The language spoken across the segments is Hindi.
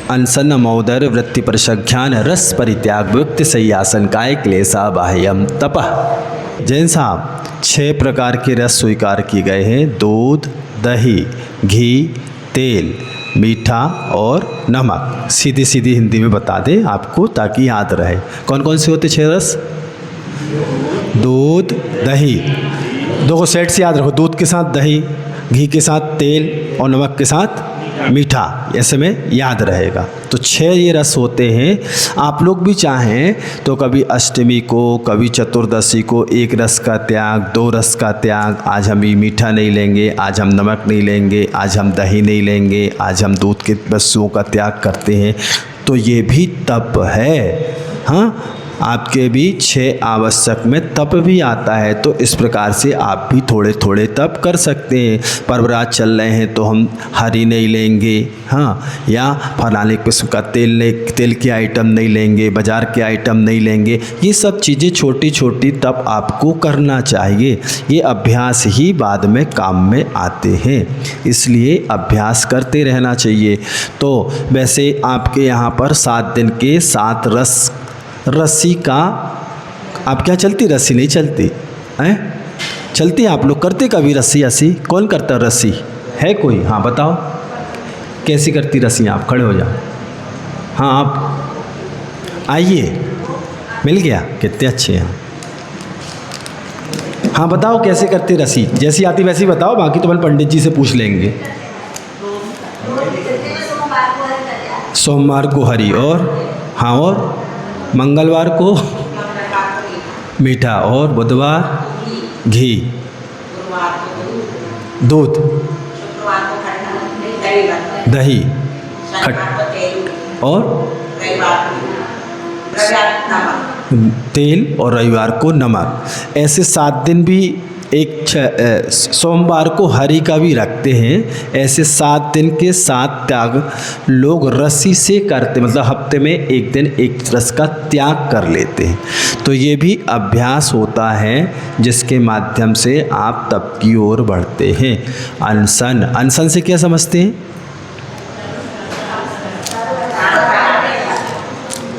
अनशन मौदर वृत्ति परिसख्यान रस परित्याग व्यक्ति सयासन काय क्लेशा बाह्यम तपः। जैन साहब 6 प्रकार के रस स्वीकार किए गए हैं, दूध, दही, घी, तेल, मीठा और नमक। सीधी सीधी हिंदी में बता दें आपको ताकि याद रहे। कौन कौन से होते 6 रस? दूध, दही, 2 सेट से याद रखो, दूध के साथ दही, घी के साथ तेल और नमक के साथ मीठा, ऐसे में याद रहेगा। तो 6 ये रस होते हैं। आप लोग भी चाहें तो कभी अष्टमी को, कभी चतुर्दशी को 1 रस का त्याग, 2 रस का त्याग, आज हम मीठा नहीं लेंगे, आज हम नमक नहीं लेंगे, आज हम दही नहीं लेंगे, आज हम दूध के वस्तुओं का त्याग करते हैं, तो ये भी तप है। हाँ, आपके भी 6 आवश्यक में तप भी आता है। तो इस प्रकार से आप भी थोड़े थोड़े तप कर सकते हैं। पर्वरात चल रहे हैं तो हम हरी नहीं लेंगे, हाँ, या फलाने किस्म का तेल के आइटम नहीं लेंगे, बाज़ार के आइटम नहीं लेंगे। ये सब चीज़ें छोटी छोटी तप आपको करना चाहिए। ये अभ्यास ही बाद में काम में आते हैं, इसलिए अभ्यास करते रहना चाहिए। तो वैसे आपके यहाँ पर 7 दिन के 7 रस्सी का, आप क्या चलती? रस्सी नहीं चलती हैं? चलती है? आप लोग करते कभी रस्सी? कौन करता रस्सी? है कोई? हाँ बताओ, कैसी करती रस्सी? आप खड़े हो जाओ। हाँ आप आइए, मिल गया, कितने अच्छे हैं। हाँ बताओ कैसे करते रस्सी? जैसी आती वैसी बताओ, बाकी तो अपन पंडित जी से पूछ लेंगे। सोमवार को हरी, और हाँ, और मंगलवार को मीठा, और बुधवार घी, दूध, दही, और तेल, और रविवार को नमक। ऐसे 7 दिन भी सोमवार को हरि का भी रखते हैं। ऐसे 7 दिन के 7 त्याग लोग रस्सी से करते, मतलब हफ्ते में 1 दिन 1 रस का त्याग कर लेते हैं। तो ये भी अभ्यास होता है जिसके माध्यम से आप तप की ओर बढ़ते हैं। अनशन से क्या समझते हैं?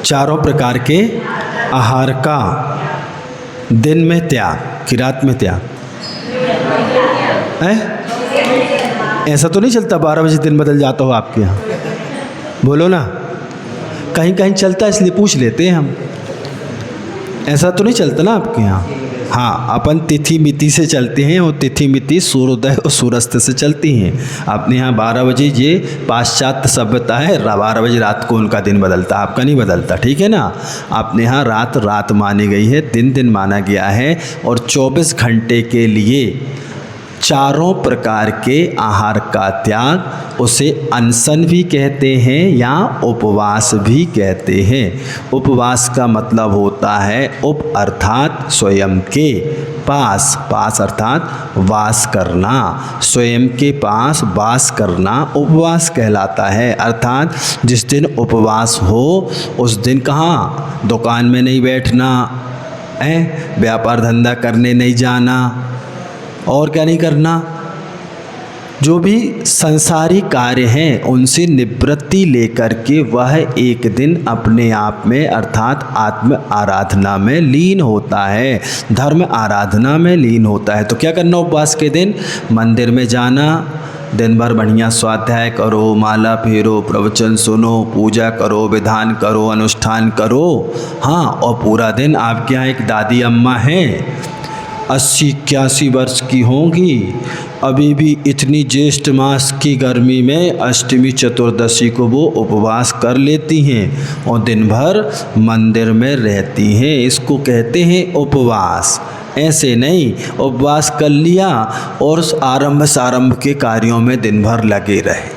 4 प्रकार के आहार का दिन में त्याग कि रात में त्याग है? ऐसा तो नहीं चलता 12 बजे दिन बदल जाता हो आपके यहाँ? बोलो ना, कहीं कहीं चलता है इसलिए पूछ लेते हैं हम। ऐसा तो नहीं चलता ना आपके यहाँ? हाँ, अपन तिथि मिति से चलते हैं, और तिथि मिति सूर्योदय और सूर्यास्त से चलती हैं। अपने यहाँ 12 बजे ये पाश्चात्य सभ्यता है, 12 बजे रात को उनका दिन बदलता, आपका नहीं बदलता, ठीक है ना। अपने यहाँ रात मानी गई है, दिन माना गया है। और 24 घंटे के लिए 4 प्रकार के आहार का त्याग, उसे अनशन भी कहते हैं या उपवास भी कहते हैं। उपवास का मतलब होता है उप अर्थात स्वयं के पास अर्थात वास करना, स्वयं के पास वास करना उपवास कहलाता है। अर्थात जिस दिन उपवास हो उस दिन कहाँ दुकान में नहीं बैठना है, व्यापार धंधा करने नहीं जाना, और क्या नहीं करना, जो भी संसारी कार्य हैं उनसे निवृत्ति लेकर के वह एक दिन अपने आप में अर्थात आत्म आराधना में लीन होता है, धर्म आराधना में लीन होता है। तो क्या करना उपवास के दिन? मंदिर में जाना, दिन भर बढ़िया स्वाध्याय करो, माला फेरो, प्रवचन सुनो, पूजा करो, विधान करो, अनुष्ठान करो। हाँ, और पूरा दिन आपके यहाँ एक दादी अम्मा हैं, 80-81 वर्ष की होंगी, अभी भी इतनी ज्येष्ठ मास की गर्मी में अष्टमी चतुर्दशी को वो उपवास कर लेती हैं और दिन भर मंदिर में रहती हैं। इसको कहते हैं उपवास। ऐसे नहीं उपवास कर लिया और आरंभ के कार्यों में दिन भर लगे रहे।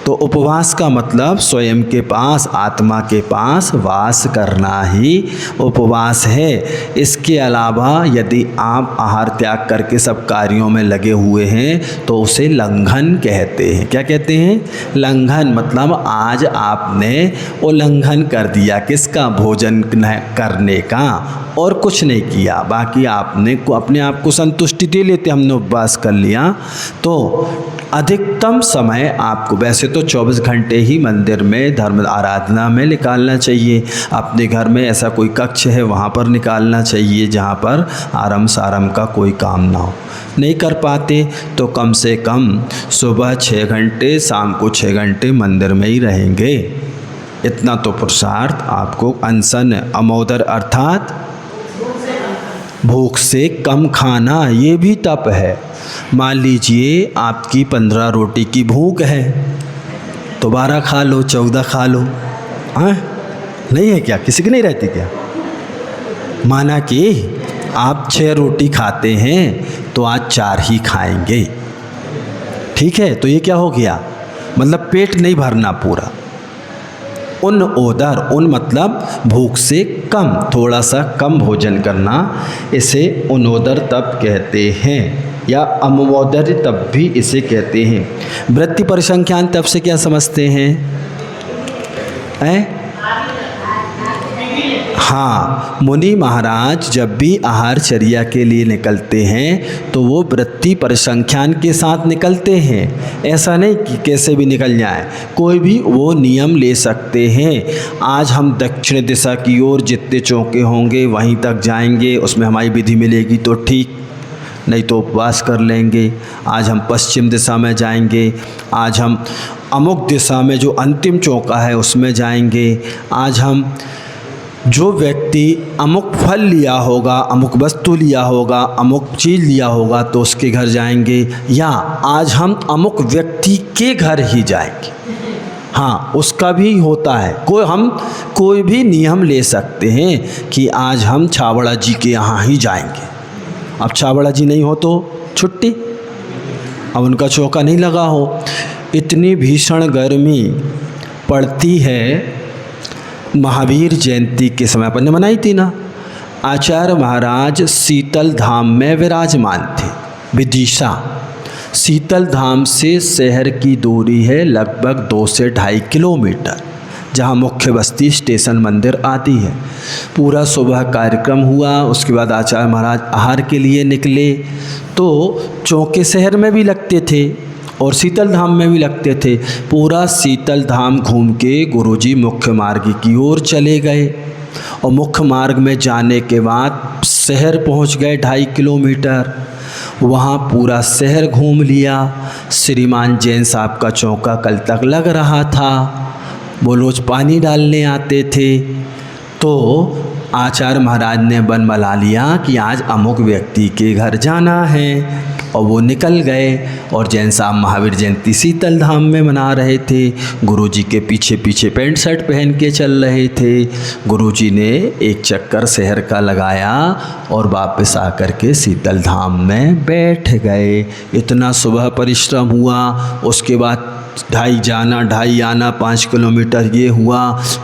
तो उपवास का मतलब स्वयं के पास, आत्मा के पास वास करना ही उपवास है। इसके अलावा यदि आप आहार त्याग करके सब कार्यों में लगे हुए हैं तो उसे लंघन कहते हैं। क्या कहते हैं? लंघन। मतलब आज आपने उल्लंघन कर दिया, किसका? भोजन करने का, और कुछ नहीं किया। बाकी आपने अपने आप को संतुष्टि दे लेते, हमने उपवास कर लिया। तो अधिकतम समय आपको, वैसे तो 24 घंटे ही मंदिर में धर्म आराधना में निकालना चाहिए। अपने घर में ऐसा कोई कक्ष है वहाँ पर निकालना चाहिए जहाँ पर आराम साराम का कोई काम ना हो। नहीं कर पाते तो कम से कम सुबह 6 घंटे, शाम को 6 घंटे मंदिर में ही रहेंगे। इतना तो पुरुषार्थ आपको अनशन, अमोदर अर्थात भूख से कम खाना, ये भी तप है। मान लीजिए आपकी 15 रोटी की भूख है तो 12 खा लो, 14 खा लो। हाँ, नहीं है क्या? किसी की नहीं रहती क्या? माना कि आप 6 रोटी खाते हैं तो आज 4 ही खाएंगे, ठीक है? तो ये क्या हो गया? मतलब पेट नहीं भरना पूरा। उन ओदर, उन मतलब भूख से कम, थोड़ा सा कम भोजन करना, इसे उनोदर तप कहते हैं या अमोदर तप भी इसे कहते हैं। वृत्ति परिसंख्यान तप से क्या समझते हैं? हाँ, मुनि महाराज जब भी आहारचर्या के लिए निकलते हैं तो वो वृत्ति परिसंख्यान के साथ निकलते हैं। ऐसा नहीं कि कैसे भी निकल जाए, कोई भी वो नियम ले सकते हैं। आज हम दक्षिण दिशा की ओर जितने चौके होंगे वहीं तक जाएंगे, उसमें हमारी विधि मिलेगी तो ठीक, नहीं तो उपवास कर लेंगे। आज हम पश्चिम दिशा में जाएंगे, आज हम अमुक दिशा में जो अंतिम चौका है उसमें जाएंगे। आज हम जो व्यक्ति अमुक फल लिया होगा, अमुक वस्तु लिया होगा, अमुक चीज़ लिया होगा तो उसके घर जाएंगे, या आज हम अमुक व्यक्ति के घर ही जाएंगे। हाँ, उसका भी होता है। हम कोई भी नियम ले सकते हैं कि आज हम छाबड़ा जी के यहाँ ही जाएंगे। अब छाबड़ा जी नहीं हो तो छुट्टी, अब उनका चौका नहीं लगा हो। इतनी भीषण गर्मी पड़ती है। महावीर जयंती के समय अपन ने मनाई थी ना, आचार्य महाराज शीतल धाम में विराजमान थे। विदिशा शीतल धाम से शहर की दूरी है लगभग 2 से 2.5 किलोमीटर, जहाँ मुख्य बस्ती, स्टेशन, मंदिर आदि है। पूरा सुबह कार्यक्रम हुआ, उसके बाद आचार्य महाराज आहार के लिए निकले तो चौके शहर में भी लगते थे और शीतल धाम में भी लगते थे। पूरा शीतल धाम घूम के गुरुजी मुख्य मार्ग की ओर चले गए और मुख्य मार्ग में जाने के बाद शहर पहुंच गए 2.5 किलोमीटर। वहाँ पूरा शहर घूम लिया। श्रीमान जैन साहब का चौका कल तक लग रहा था, वो रोज़ पानी डालने आते थे। तो आचार्य महाराज ने बन बना लिया कि आज अमुक व्यक्ति के घर जाना है और वो निकल गए और जैन साहब महावीर जयंती शीतल धाम में मना रहे थे। गुरुजी के पीछे पीछे पैंट शर्ट पहन के चल रहे थे। गुरुजी ने एक चक्कर शहर का लगाया और वापस आकर के शीतल धाम में बैठ गए। इतना सुबह परिश्रम हुआ, उसके बाद 2.5 जाना 2.5 आना, 5 किलोमीटर ये हुआ,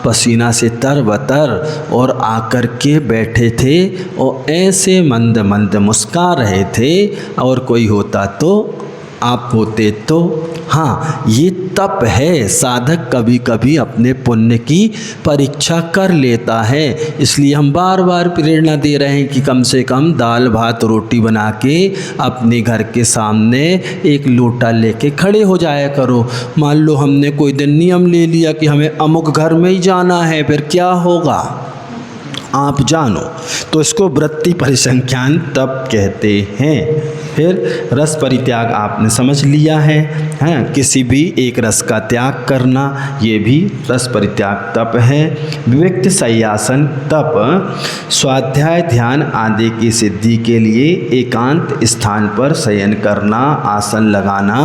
पसीना से तरबतर, और आकर के बैठे थे और ऐसे मंद मंद मुस्कुरा रहे थे। और कोई होता तो, आप होते तो। हाँ, ये तप है। साधक कभी कभी अपने पुण्य की परीक्षा कर लेता है। इसलिए हम बार बार प्रेरणा दे रहे हैं कि कम से कम दाल भात रोटी बना के अपने घर के सामने एक लोटा लेके खड़े हो जाया करो। मान लो हमने कोई दिन नियम ले लिया कि हमें अमुक घर में ही जाना है, फिर क्या होगा आप जानो। तो इसको वृत्ति परिसंख्यान तप कहते हैं। फिर रस परित्याग आपने समझ लिया है, हैं? किसी भी एक रस का त्याग करना, ये भी रस परित्याग तप है। विविक्त शय्यासन तप स्वाध्याय ध्यान आदि की सिद्धि के लिए एकांत स्थान पर शयन करना, आसन लगाना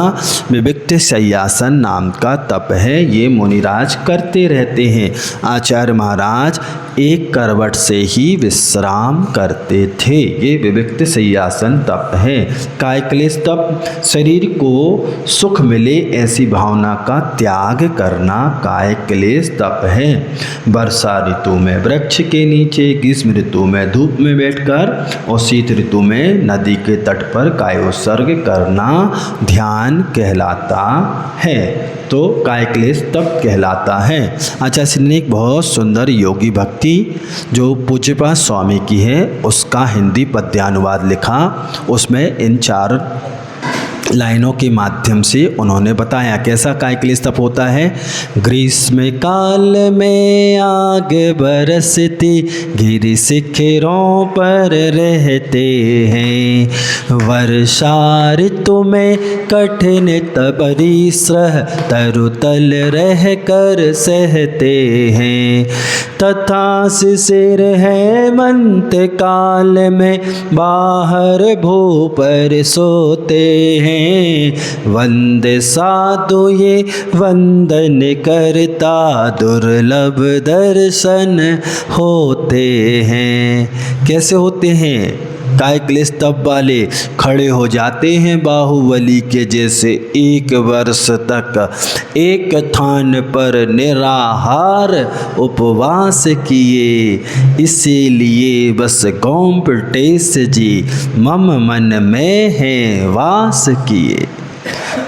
विविक्त शय्यासन नाम का तप है। ये मुनिराज करते रहते हैं। आचार्य महाराज एक करवट से ही विश्राम करते थे। ये विविक्त शय्यासन तप है। काय क्लेश तप शरीर को सुख मिले ऐसी भावना का त्याग करना काय क्लेश तप है। वर्षा ऋतु में वृक्ष के नीचे, ग्रीष्म ऋतु में धूप में बैठकर और शीत ऋतु में नदी के तट पर कायोत्सर्ग करना ध्यान कहलाता है। तो काय क्लेश तप कहलाता है। आचार्य श्री ने एक बहुत सुंदर योगी भक्ति जो पूज्यपाद स्वामी की है उसका हिंदी पद्यानुवाद लिखा। उसमें इन 4 लाइनों के माध्यम से उन्होंने बताया कैसा काय क्लेश तप होता है। ग्रीष्म काल में आग बरसती गिरि शिखरों पर रहते हैं, वर्षा ऋतु में कठिन परिश्रह तरुतल रह कर सहते हैं, तथा शिशिर हेमंत काल में बाहर भू पर सोते हैं, वंदे साधु ये वंदन करता दुर्लभ दर्शन होते हैं। कैसे होते हैं? काय क्लेश तप वाले खड़े हो जाते हैं बाहुबली के जैसे, 1 वर्ष तक एक थान पर निराहार उपवास किए, इसीलिए बस गोमटेश जी मम मन में है वास किए।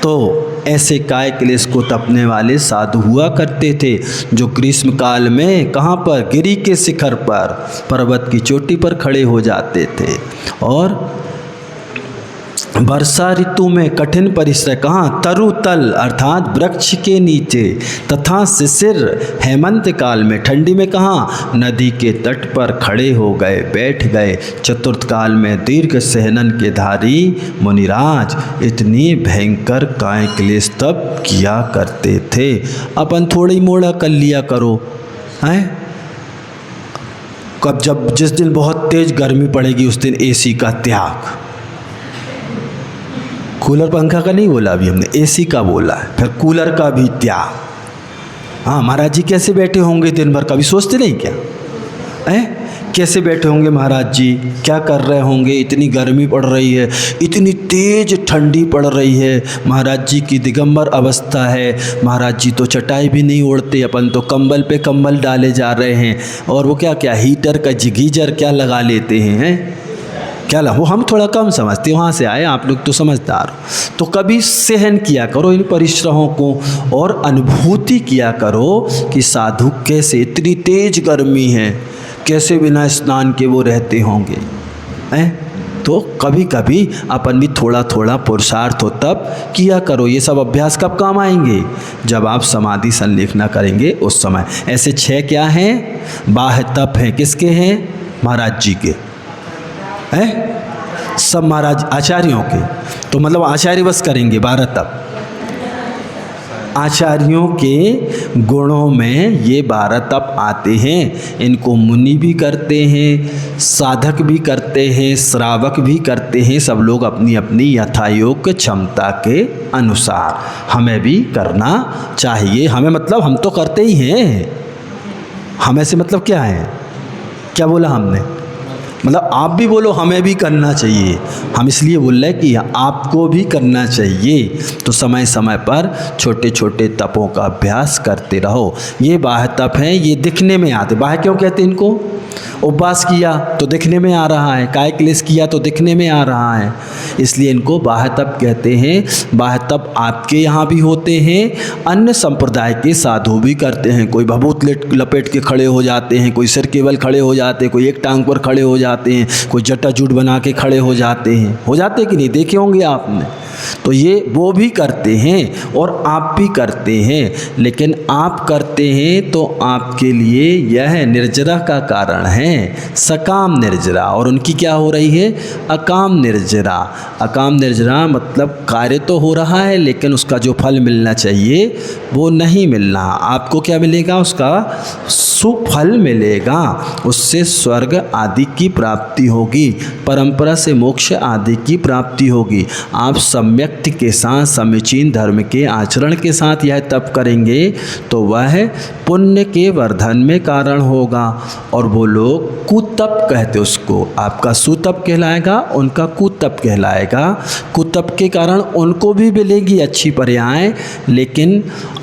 तो ऐसे काय क्लेश को तपने वाले साधु हुआ करते थे, जो ग्रीष्म काल में कहाँ पर? गिरि के शिखर पर, पर्वत की चोटी पर खड़े हो जाते थे। और वर्षा ऋतु में कठिन परिश्रम कहाँ? तरुतल अर्थात वृक्ष के नीचे, तथा शिशिर हेमंत काल में ठंडी में कहाँ? नदी के तट पर खड़े हो गए, बैठ गए। चतुर्थ काल में दीर्घ सहनन के धारी मुनिराज इतनी भयंकर काय क्लेश तप किया करते थे। अपन थोड़ी मोड़ा कर लिया करो, हैं? कब जब जिस दिन बहुत तेज गर्मी पड़ेगी उस दिन एसी का त्याग। कूलर पंखा का नहीं बोला अभी हमने, एसी का बोला है, फिर कूलर का भी त्याग। हाँ, महाराज जी कैसे बैठे होंगे दिन भर, कभी सोचते नहीं क्या? कैसे बैठे होंगे महाराज जी, क्या कर रहे होंगे? इतनी गर्मी पड़ रही है, इतनी तेज ठंडी पड़ रही है, महाराज जी की दिगंबर अवस्था है। महाराज जी तो चटाई भी नहीं ओढ़ते, अपन तो कंबल पे कंबल डाले जा रहे हैं, और वो क्या क्या हीटर का गीजर क्या लगा लेते हैं, क्या वो हम थोड़ा कम समझते, वहाँ से आए, आप लोग तो समझदार हो। तो कभी सहन किया करो इन परिश्रमों को, और अनुभूति किया करो कि साधु कैसे, इतनी तेज गर्मी है, कैसे बिना स्नान के वो रहते होंगे, हैं? तो कभी कभी अपन भी थोड़ा थोड़ा पुरुषार्थ हो तब किया करो। ये सब अभ्यास कब काम आएंगे? जब आप समाधि संलेखना करेंगे उस समय। ऐसे 6 क्या हैं? बाह्य तप हैं। किसके हैं? महाराज जी के हैं, सब महाराज आचार्यों के। तो मतलब आचार्य बस करेंगे 12 तप। आचार्यों के गुणों में ये 12 तप आते हैं। इनको मुनि भी करते हैं, साधक भी करते हैं, श्रावक भी करते हैं। सब लोग अपनी अपनी यथायोग्य क्षमता के अनुसार हमें भी करना चाहिए। हमें मतलब हम तो करते ही हैं। हमें से मतलब क्या है? क्या बोला हमने? मतलब आप भी बोलो हमें भी करना चाहिए। हम इसलिए बोल रहे हैं कि आपको भी करना चाहिए। तो समय समय पर छोटे छोटे तपों का अभ्यास करते रहो। ये बाह्य तप हैं, ये दिखने में आते। बाह्य क्यों कहते हैं इनको? उपवास किया तो दिखने में आ रहा है, काय क्लेश किया तो दिखने में आ रहा है, इसलिए इनको बाह्य तप कहते हैं। बाह्य तप आपके यहाँ भी होते हैं, अन्य संप्रदाय के साधु भी करते हैं। कोई भभूत लपेट के खड़े हो जाते हैं, कोई सिर केवल खड़े हो जाते हैं, कोई एक टांग पर खड़े हो जाते हैं, कोई जटाजूट बना के खड़े हो जाते हैं। हो जाते कि नहीं? देखे होंगे आपने। तो ये वो भी करते हैं और आप भी करते हैं। लेकिन आप करते हैं तो आपके लिए यह निर्जरा का कारण है, सकाम निर्जरा, और उनकी क्या हो रही है? अकाम निर्जरा। अकाम निर्जरा मतलब कार्य तो हो रहा है लेकिन उसका जो फल मिलना चाहिए वो नहीं मिल रहा। आपको क्या मिलेगा? उसका सुफल मिलेगा, उससे स्वर्ग आदि की प्राप्ति होगी, परंपरा से मोक्ष आदि की प्राप्ति होगी। आप सम्यक्ति के साथ, समीचीन धर्म के आचरण के साथ यह तप करेंगे तो वह पुण्य के वर्धन में कारण होगा। और वो लोग कुतप कहते उसको, आपका सुतप कहलाएगा, उनका कुतप कहलाएगा। कुतप के कारण उनको भी मिलेगी अच्छी पर्याय, लेकिन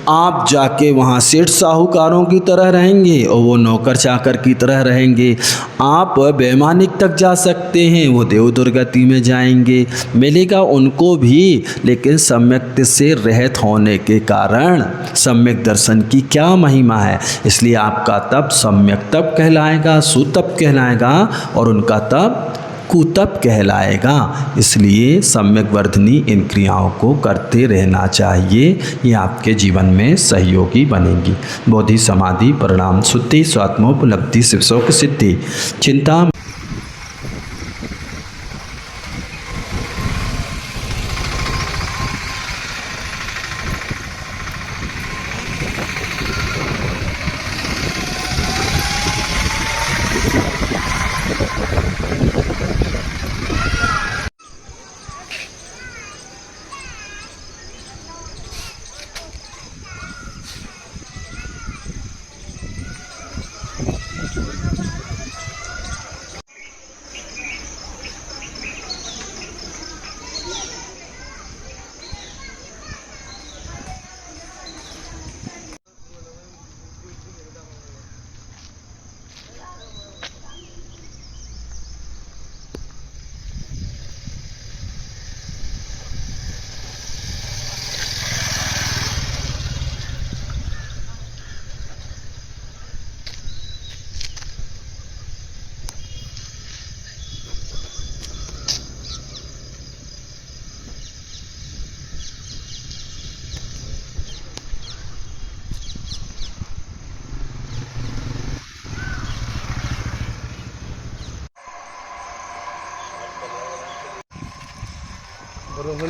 आप जाके वहाँ सेठ साहूकारों की तरह रहेंगे और वो नौकर चाकर की तरह रहेंगे। आप वैमानिक तक जा सकते हैं, वो देव दुर्गति में जाएंगे, मिलेगा उनको भी, लेकिन सम्यक से रहित होने के कारण सम्यक दर्शन की क्या महिमा है। इसलिए आपका तप सम्यक तप कहलाएगा, सुतप कहलाएगा, और उनका तप कुतप कहलाएगा। इसलिए सम्यक वर्धनी इन क्रियाओं को करते रहना चाहिए। ये आपके जीवन में सहयोगी बनेंगी। बोधि समाधि परिणाम शुद्धि स्वात्मोपलब्धि शिवशोक सिद्धि चिंता।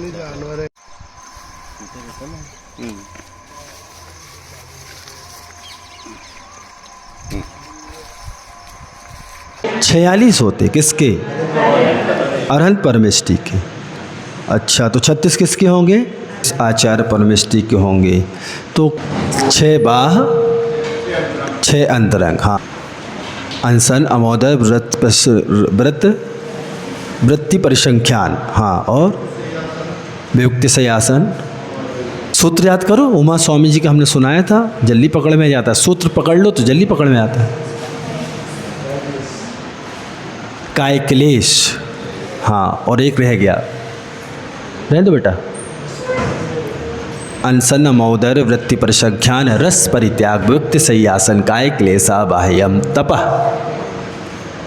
जानवर है। 46 होते किसके? अरहंत परमेष्टि के। अच्छा, तो 36 किसके होंगे? आचार्य परमेष्टि के होंगे। तो 6 बाह 6 अंतरंग। हाँ, अनशन अमोदय व्रत वृत्ति परिसंख्यान। हाँ, और वियुक्ति सयासन। सूत्र याद करो, उमा स्वामी जी का हमने सुनाया था, जल्दी पकड़ में जाता है। सूत्र पकड़ लो तो जल्दी पकड़ में आता है। काय क्लेश। हाँ, और एक रह गया, रहने दो बेटा। अनशन मौदर वृत्ति परिसंख्यान रस परित्याग वियुक्ति सयासन काय क्लेशा बाह्यम तपः।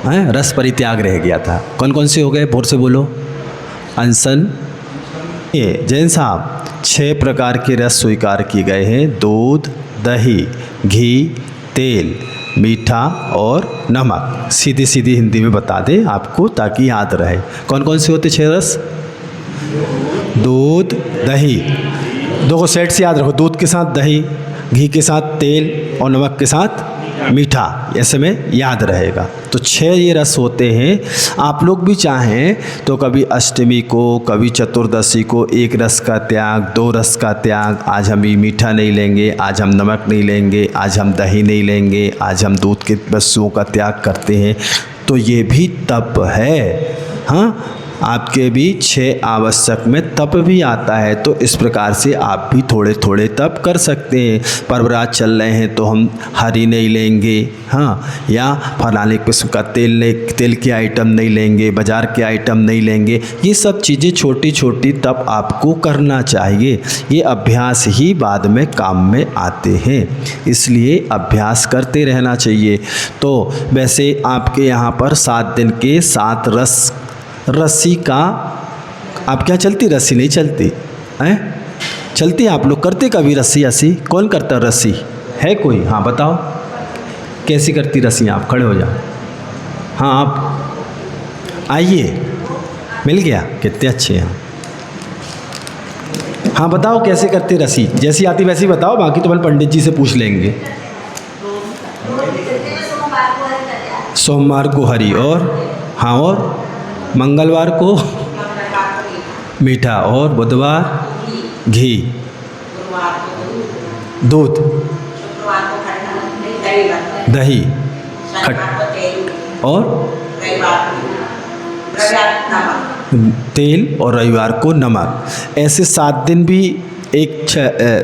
हैं, रस परित्याग रह गया था। कौन कौन से हो गए? भोर से बोलो। अनशन, ये जैन साहब 6 प्रकार के रस स्वीकार किए गए हैं। दूध, दही, घी, तेल, मीठा और नमक। सीधी सीधी हिंदी में बता दें आपको ताकि याद रहे। कौन कौन से होते 6 रस? दूध, दही, 2 सेट से याद रखो। दूध के साथ दही, घी के साथ तेल और नमक के साथ मीठा, ऐसे में याद रहेगा। तो 6 ये रस होते हैं। आप लोग भी चाहें तो कभी अष्टमी को, कभी चतुर्दशी को 1 रस का त्याग, 2 रस का त्याग। आज हम ये मीठा नहीं लेंगे, आज हम नमक नहीं लेंगे, आज हम दही नहीं लेंगे, आज हम दूध के वस्तुओं का त्याग करते हैं। तो ये भी तप है। हाँ, आपके भी 6 आवश्यक में तप भी आता है। तो इस प्रकार से आप भी थोड़े थोड़े तप कर सकते हैं। पर्वरात चल रहे हैं तो हम हरी नहीं लेंगे, हाँ, या फलाने किस्म का तेल के आइटम नहीं लेंगे, बाज़ार के आइटम नहीं लेंगे। ये सब चीज़ें छोटी छोटी तप आपको करना चाहिए। ये अभ्यास ही बाद में काम में आते हैं, इसलिए अभ्यास करते रहना चाहिए। तो वैसे आपके यहाँ पर 7 दिन के 7 रस्सी का आप क्या चलती? रस्सी नहीं चलती हैं? चलती आप लोग करते कभी रस्सी? कौन करता रस्सी? है कोई? हाँ बताओ, कैसी करती रस्सी? आप खड़े हो जाओ। हाँ, आप आइए, मिल गया, कितने अच्छे हैं। हाँ बताओ, कैसे करते रस्सी? जैसी आती वैसी बताओ, बाकी तो अपन पंडित जी से पूछ लेंगे। सोमवार को हरी, और हाँ, और मंगलवार को मीठा, और बुधवार घी, दूध, दही, और तेल, और रविवार को नमक। ऐसे 7 दिन भी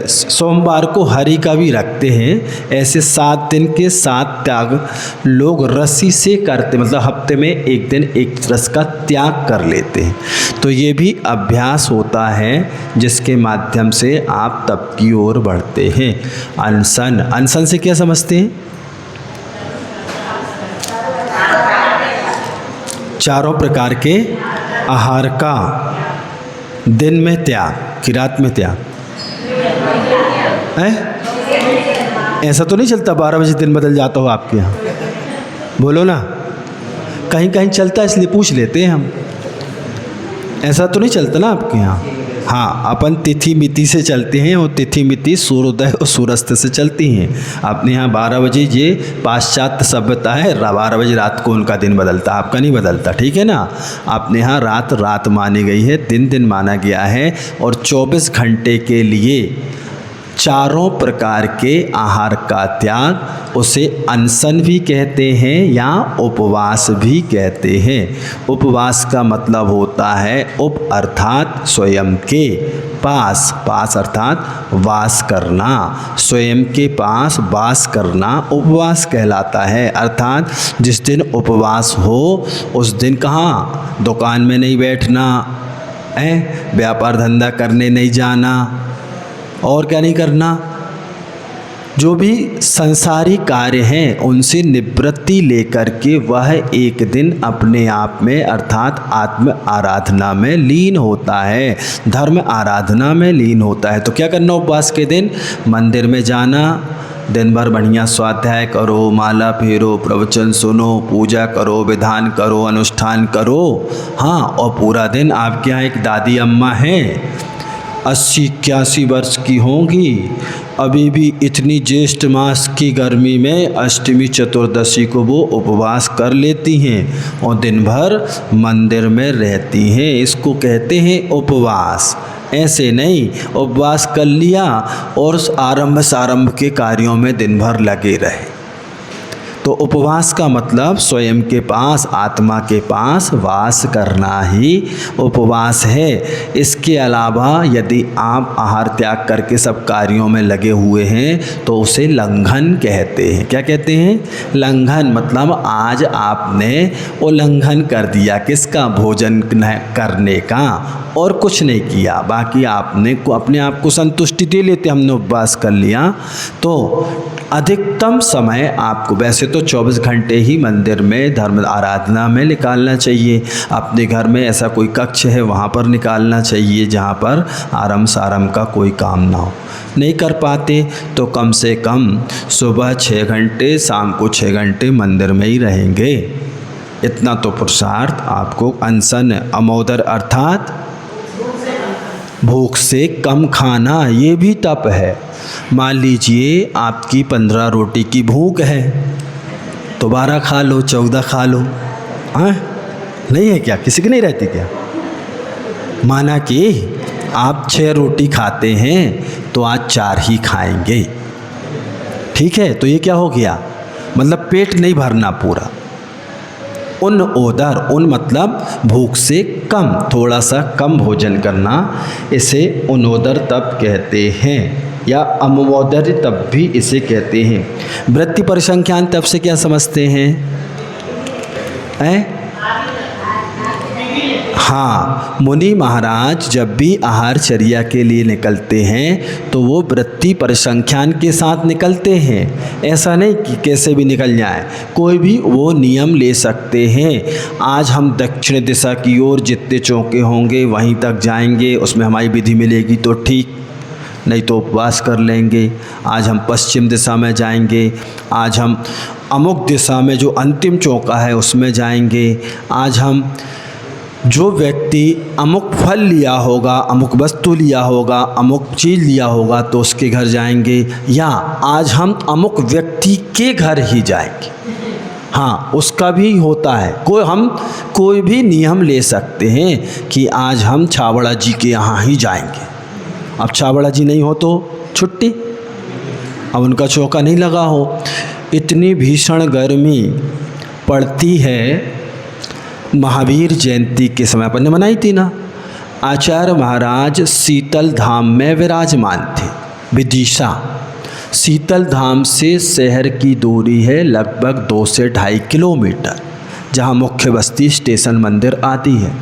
सोमवार को हरि का भी रखते हैं। ऐसे 7 दिन के 7 त्याग लोग रस्सी से करते, मतलब हफ्ते में 1 दिन 1 रस का त्याग कर लेते हैं। तो ये भी अभ्यास होता है जिसके माध्यम से आप तप की ओर बढ़ते हैं। अनशन से क्या समझते हैं? चारों प्रकार के आहार का दिन में त्याग कि रात में त्याग है? ऐसा तो नहीं चलता 12 बजे दिन बदल जाता हो आपके यहाँ? बोलो ना, कहीं कहीं चलता है इसलिए पूछ लेते हैं हम। ऐसा तो नहीं चलता ना आपके यहाँ? हाँ, अपन तिथि मिति से चलते हैं और तिथि मिति सूर्योदय और सूर्यास्त से चलती हैं। अपने यहाँ 12 बजे ये पाश्चात्य सभ्यता है, 12 बजे रात को उनका दिन बदलता, आपका नहीं बदलता, ठीक है ना? अपने यहाँ रात रात मानी गई है, दिन दिन माना गया है। और 24 घंटे के लिए चारों प्रकार के आहार का त्याग, उसे अनशन भी कहते हैं या उपवास भी कहते हैं। उपवास का मतलब होता है उप अर्थात स्वयं के पास, पास अर्थात वास करना, स्वयं के पास वास करना उपवास कहलाता है। अर्थात जिस दिन उपवास हो उस दिन कहाँ दुकान में नहीं बैठना है, व्यापार धंधा करने नहीं जाना, और क्या नहीं करना, जो भी संसारी कार्य हैं उनसे निवृत्ति लेकर के वह एक दिन अपने आप में अर्थात आत्म आराधना में लीन होता है, धर्म आराधना में लीन होता है। तो क्या करना उपवास के दिन? मंदिर में जाना, दिन भर बढ़िया स्वाध्याय करो, माला फेरो, प्रवचन सुनो, पूजा करो, विधान करो, अनुष्ठान करो। हाँ, और पूरा दिन आपके यहाँ एक दादी अम्मा हैं 80-81 वर्ष की होंगी, अभी भी इतनी ज्येष्ठ मास की गर्मी में अष्टमी चतुर्दशी को वो उपवास कर लेती हैं और दिन भर मंदिर में रहती हैं। इसको कहते हैं उपवास। ऐसे नहीं उपवास कर लिया और आरंभ सारंभ के कार्यों में दिन भर लगे रहे। तो उपवास का मतलब स्वयं के पास, आत्मा के पास वास करना ही उपवास है। इसके अलावा यदि आप आहार त्याग करके सब कार्यों में लगे हुए हैं तो उसे लंघन कहते हैं। क्या कहते हैं? लंघन। मतलब आज आपने उल्लंघन कर दिया, किसका? भोजन करने का, और कुछ नहीं किया। बाकी आपने अपने आप को संतुष्टि दे लेते, हमने उपवास कर लिया। तो अधिकतम समय आपको वैसे तो 24 घंटे ही मंदिर में धर्म आराधना में निकालना चाहिए। अपने घर में ऐसा कोई कक्ष है वहाँ पर निकालना चाहिए जहाँ पर आरंभ सारंभ का कोई काम ना हो। नहीं कर पाते तो कम से कम सुबह 6 घंटे, शाम को 6 घंटे मंदिर में ही रहेंगे। इतना तो पुरुषार्थ आपको अनशन, अमोदर अर्थात भूख से कम खाना, ये भी तप है। मान लीजिए आपकी 15 रोटी की भूख है तो 12 खा लो, 14 खा लो। हाँ, नहीं है क्या? किसी की नहीं रहती क्या? माना कि आप 6 रोटी खाते हैं तो आज 4 ही खाएंगे, ठीक है? तो ये क्या हो गया? मतलब पेट नहीं भरना पूरा। उन ओदर, उन मतलब भूख से कम, थोड़ा सा कम भोजन करना, इसे उनोदर तप कहते हैं या अमोदर तप भी इसे कहते हैं। वृत्ति परिसंख्यान तप से क्या समझते हैं? हाँ, मुनि महाराज जब भी आहारचर्या के लिए निकलते हैं तो वो वृत्ति परिसंख्यान के साथ निकलते हैं। ऐसा नहीं कि कैसे भी निकल जाए, कोई भी वो नियम ले सकते हैं। आज हम दक्षिण दिशा की ओर जितने चौके होंगे वहीं तक जाएंगे, उसमें हमारी विधि मिलेगी तो ठीक, नहीं तो उपवास कर लेंगे। आज हम पश्चिम दिशा में जाएंगे, आज हम अमुक दिशा में जो अंतिम चौका है उसमें जाएंगे। आज हम जो व्यक्ति अमुक फल लिया होगा, अमुक वस्तु लिया होगा, अमुक चीज़ लिया होगा तो उसके घर जाएंगे, या आज हम अमुक व्यक्ति के घर ही जाएंगे। हाँ, उसका भी होता है। हम कोई भी नियम ले सकते हैं कि आज हम छाबड़ा जी के यहाँ ही जाएंगे। अब छाबड़ा जी नहीं हो तो छुट्टी, अब उनका चौका नहीं लगा हो। इतनी भीषण गर्मी पड़ती है। महावीर जयंती के समय अपन ने मनाई थी ना, आचार्य महाराज शीतल धाम में विराजमान थे। विदिशा शीतल धाम से शहर की दूरी है लगभग 2 से 2.5 किलोमीटर, जहाँ मुख्य बस्ती स्टेशन मंदिर आती है।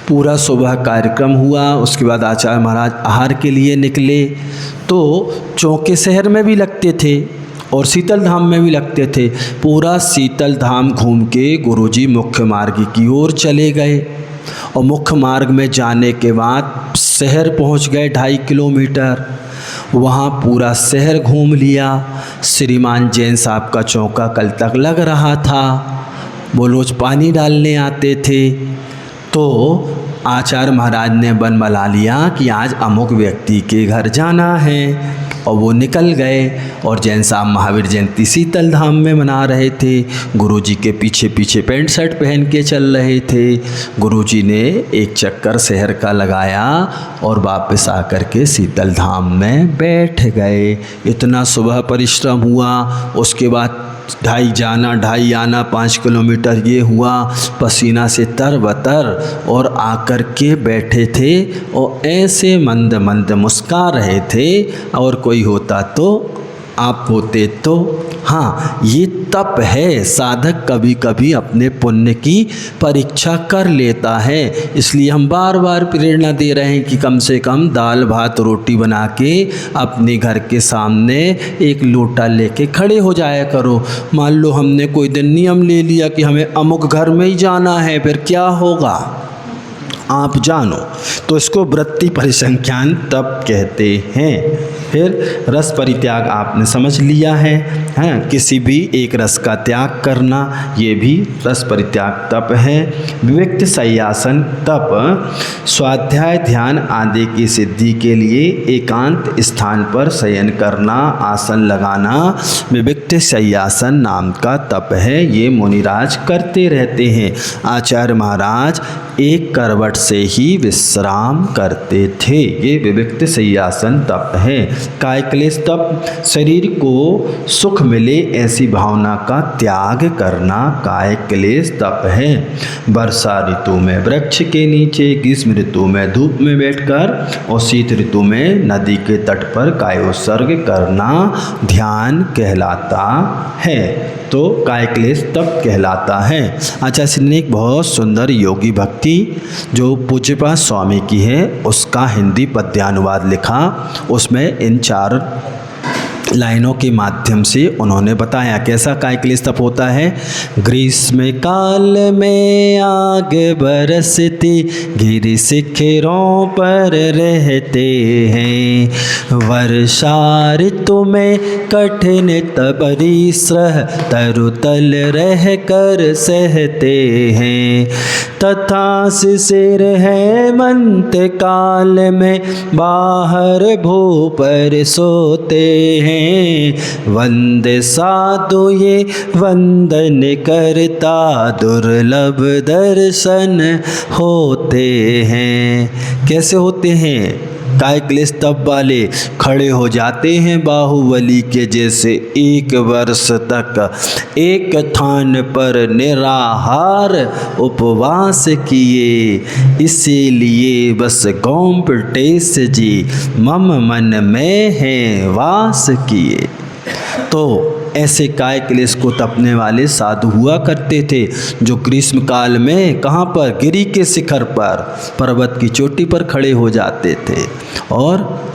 पूरा सुबह कार्यक्रम हुआ, उसके बाद आचार्य महाराज आहार के लिए निकले तो चौके शहर में भी लगते थे और शीतल धाम में भी लगते थे। पूरा शीतल धाम घूम के गुरुजी मुख्य मार्ग की ओर चले गए और मुख्य मार्ग में जाने के बाद शहर पहुंच गए 2.5 किलोमीटर। वहाँ पूरा शहर घूम लिया। श्रीमान जैन साहब का चौका कल तक लग रहा था, वो रोज़ पानी डालने आते थे। तो आचार्य महाराज ने बन बना लिया कि आज अमुक व्यक्ति के घर जाना है, और वो निकल गए। और जैन साहब महावीर जयंती शीतल धाम में मना रहे थे। गुरुजी के पीछे पीछे पैंट शर्ट पहन के चल रहे थे। गुरुजी ने एक चक्कर शहर का लगाया और वापस आकर के शीतल धाम में बैठ गए। इतना सुबह परिश्रम हुआ, उसके बाद 2.5 जाना 2.5 आना 5 किलोमीटर ये हुआ, पसीना से तरबतर, और आकर के बैठे थे और ऐसे मंद मंद मुस्कुरा रहे थे। और कोई होता तो, आप होते तो। हाँ, ये तप है। साधक कभी कभी अपने पुण्य की परीक्षा कर लेता है। इसलिए हम बार बार प्रेरणा दे रहे हैं कि कम से कम दाल भात रोटी बना के अपने घर के सामने एक लोटा लेके खड़े हो जाया करो। मान लो हमने कोई दिन नियम ले लिया कि हमें अमुक घर में ही जाना है, फिर क्या होगा आप जानो। तो इसको वृत्ति परिसंख्यान तप कहते हैं। फिर रस परित्याग आपने समझ लिया है, हैं? किसी भी एक रस का त्याग करना, ये भी रस परित्याग तप है। विविक्त शय्यासन तप स्वाध्याय ध्यान आदि की सिद्धि के लिए एकांत स्थान पर शयन करना, आसन लगाना विविक्त शय्यासन नाम का तप है। ये मुनिराज करते रहते हैं। आचार्य महाराज एक करवट से ही विश्राम करते थे। ये विविक्त शय्यासन तप है। काय क्लेश तप शरीर को सुख मिले ऐसी भावना का त्याग करना काय क्लेश तप है। वर्षा ऋतु में वृक्ष के नीचे, ग्रीष्म ऋतु में धूप में बैठकर और शीत ऋतु में नदी के तट पर कायोत्सर्ग करना ध्यान कहलाता है। तो काय क्लेश तप कहलाता है। आचार्य श्री ने एक बहुत सुंदर योगी भक्ति जो पूज्यपाद स्वामी की है उसका हिंदी पद्यानुवाद लिखा। उसमें इन 4 लाइनों के माध्यम से उन्होंने बताया कैसा काय क्लेश तप होता है। ग्रीष्म काल में आग बरसती गिर शिखरों पर रहते हैं। वर्षा ऋतु में कठिन परिश्रम तरुतल रह कर सहते हैं। तथा शिशिर हेमंत काल में बाहर भू पर सोते हैं। वंदे साधु ये वंदन करता दुर्लभ दर्शन होते हैं। कैसे होते हैं? काय क्लेश तप वाले खड़े हो जाते हैं बाहुबली के जैसे 1 वर्ष तक एक थान पर निराहार उपवास किए। इसीलिए बस गोमटेश जी मम मन में है वास किए। तो ऐसे काय क्लेश को तपने वाले साधु हुआ करते थे जो ग्रीष्म काल में कहाँ पर, गिरी के शिखर पर, पर्वत की चोटी पर खड़े हो जाते थे। और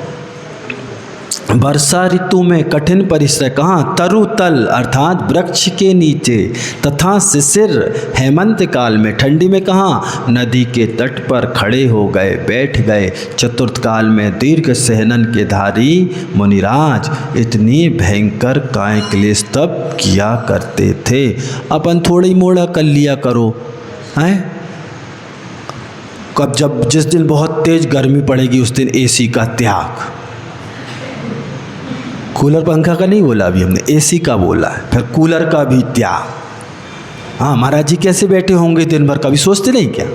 वर्षा ऋतु में कठिन परिश्रम कहाँ, तरुतल अर्थात वृक्ष के नीचे, तथा शिशिर हेमंत काल में ठंडी में कहाँ, नदी के तट पर खड़े हो गए, बैठ गए। चतुर्थ काल में दीर्घ सहनन के धारी मुनिराज इतनी भयंकर काय क्लेश तप किया करते थे। अपन थोड़ी मोड़ा कर लिया करो, हैं? कब जब जिस दिन बहुत तेज गर्मी पड़ेगी उस दिन एसी का त्याग। कूलर पंखा का नहीं बोला अभी हमने, एसी का बोला है, फिर कूलर का भी त्याग। हाँ, महाराज जी कैसे बैठे होंगे दिन भर, कभी सोचते नहीं क्या?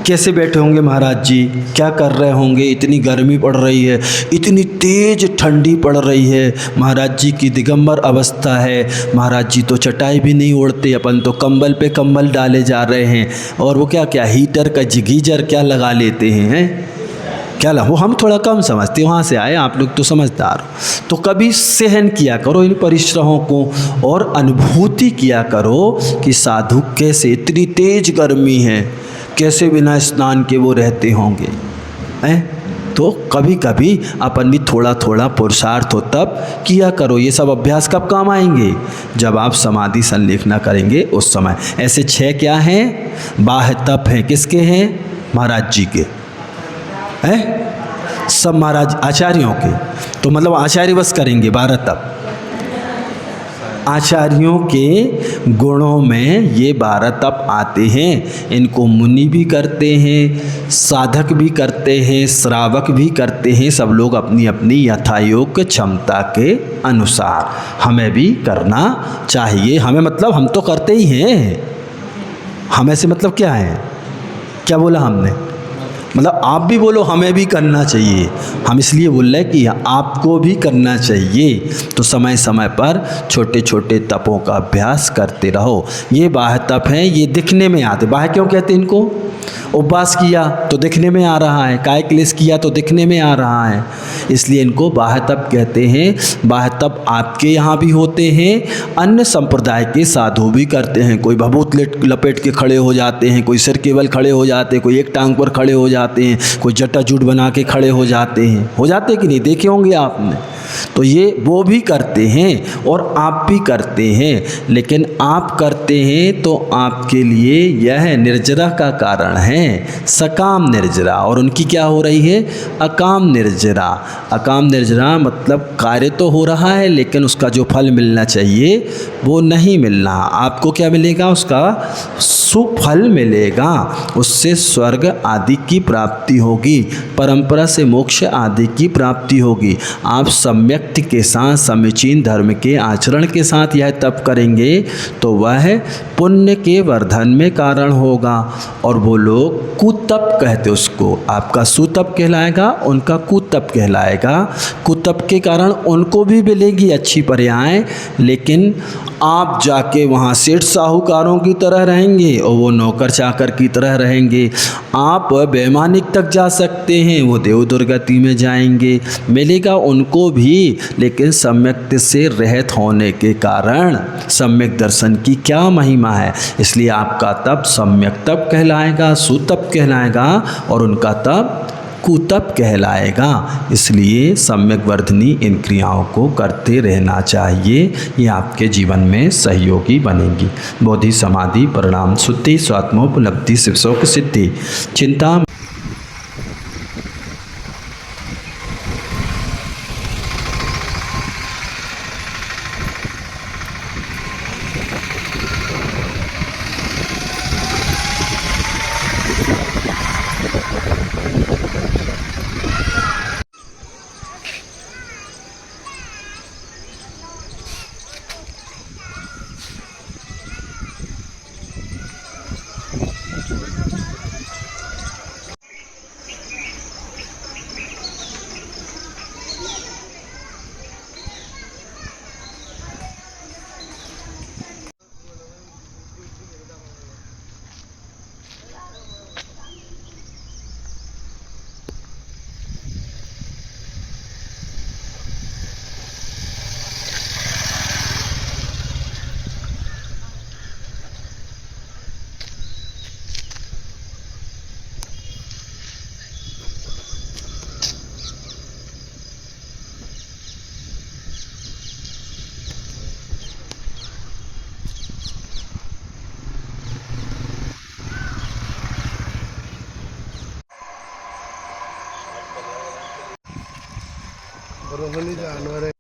कैसे बैठे होंगे महाराज जी, क्या कर रहे होंगे? इतनी गर्मी पड़ रही है, इतनी तेज ठंडी पड़ रही है। महाराज जी की दिगंबर अवस्था है। महाराज जी तो चटाई भी नहीं ओढ़ते, अपन तो कंबल पे कंबल डाले जा रहे हैं। और वो क्या क्या हीटर का गीजर क्या लगा लेते हैं, क्या ला, वो हम थोड़ा कम समझते, वहाँ से आए, आप लोग तो समझदार हो। तो कभी सहन किया करो इन परिश्रमों को और अनुभूति किया करो कि साधु कैसे, इतनी तेज गर्मी है, कैसे बिना स्नान के वो रहते होंगे, हैं? तो कभी कभी अपन भी थोड़ा थोड़ा पुरुषार्थ हो तब किया करो। ये सब अभ्यास कब काम आएंगे? जब आप समाधि संलेखना करेंगे उस समय। ऐसे 6 क्या हैं? बाह्य तप हैं। किसके हैं? महाराज जी के हैं, सब महाराज आचार्यों के। तो मतलब आचार्य बस करेंगे 12 तप। आचार्यों के गुणों में ये 12 तप आते हैं। इनको मुनि भी करते हैं, साधक भी करते हैं, श्रावक भी करते हैं। सब लोग अपनी अपनी यथायोग्य क्षमता के अनुसार हमें भी करना चाहिए। हमें मतलब हम तो करते ही हैं। हमें से मतलब क्या है? क्या बोला हमने? मतलब आप भी बोलो हमें भी करना चाहिए। हम इसलिए बोल रहे हैं कि आपको भी करना चाहिए। तो समय समय पर छोटे छोटे तपों का अभ्यास करते रहो। ये बाह्य तप हैं, ये दिखने में आते। बाह्य क्यों कहते हैं इनको? उपवास किया तो दिखने में आ रहा है, काय क्लेश किया तो दिखने में आ रहा है, इसलिए इनको बाह्य तप कहते हैं। बाह्य तप आपके यहाँ भी होते हैं, अन्य संप्रदाय के साधु भी करते हैं। कोई भभूत लपेट के खड़े हो जाते हैं, कोई सिर केवल खड़े हो जाते हैं, कोई एक टांग पर खड़े हो जाते हैं, कोई जटाजूट बना के खड़े हो जाते हैं। हो जाते कि नहीं? देखे होंगे आपने। तो ये वो भी करते हैं और आप भी करते हैं। लेकिन आप करते हैं तो आपके लिए यह निर्जरा का कारण है, सकाम निर्जरा। और उनकी क्या हो रही है? अकाम निर्जरा। अकाम निर्जरा मतलब कार्य तो हो रहा है लेकिन उसका जो फल मिलना चाहिए वो नहीं मिल रहा। आपको क्या मिलेगा? उसका सुफल मिलेगा। उससे स्वर्ग आदि की प्राप्ति होगी, परंपरा से मोक्ष आदि की प्राप्ति होगी। आप सम्यक्त के साथ समीचीन धर्म के आचरण के साथ यह तप करेंगे तो वह पुण्य के वर्धन में कारण होगा। और वो लोग कुतप कहते उसको। आपका सुतप कहलाएगा, उनका कुतप कहलाएगा। कुतप के कारण उनको भी मिलेगी अच्छी पर्याय, लेकिन आप जाके वहाँ सेठ साहूकारों की तरह रहेंगे और वो नौकर चाकर की तरह रहेंगे। आप वैमानिक तक जा सकते हैं, वो देव दुर्गति में जाएंगे। मिलेगा उनको भी, लेकिन सम्यक से रहित होने के कारण सम्यक दर्शन की क्या महिमा है। इसलिए आपका तप सम्यक तप कहलाएगा, सुतप कहलाएगा और उनका तप कुतप कहलाएगा। इसलिए सम्यक वर्धनी इन क्रियाओं को करते रहना चाहिए। ये आपके जीवन में सहयोगी बनेगी। बोधि समाधि परिणाम शुद्धि स्वात्मोपलब्धि शिवशोक सिद्धि चिंता। बरोबर जानवर है।